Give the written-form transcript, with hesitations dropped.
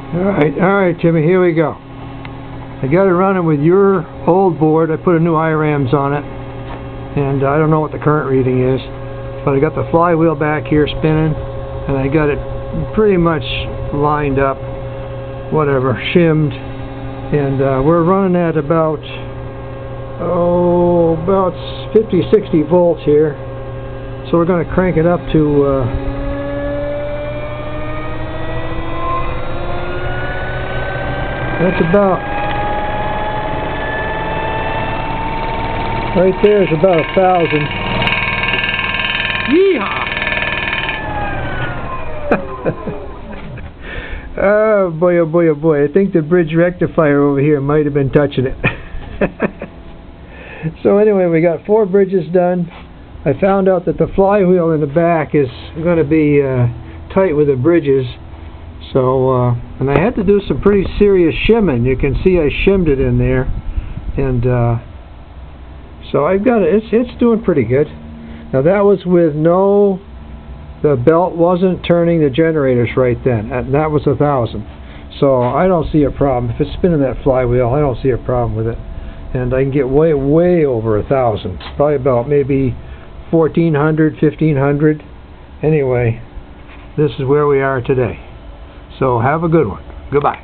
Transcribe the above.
Alright, Timmy, here we go. I got it running with your old board. I put a new IRAMs on it, and I don't know what the current reading is, but I got the flywheel back here spinning, and I got it pretty much lined up, whatever, shimmed, and we're running at about 50-60 volts here. So we're going to crank it up to that's about right there is about 1,000. Yeehaw! Oh boy, oh boy, oh boy. I think the bridge rectifier over here might have been touching it. So anyway, we got 4 bridges done. I found out that the flywheel in the back is going to be tight with the bridges. So, and I had to do some pretty serious shimming. You can see I shimmed it in there. And so I've got it. It's doing pretty good. Now that was with the belt wasn't turning the generators right then. And that was 1,000. So I don't see a problem. If it's spinning that flywheel, I don't see a problem with it. And I can get way over 1,000. Probably about maybe 1,400, 1,500. Anyway, this is where we are today. So have a good one. Goodbye.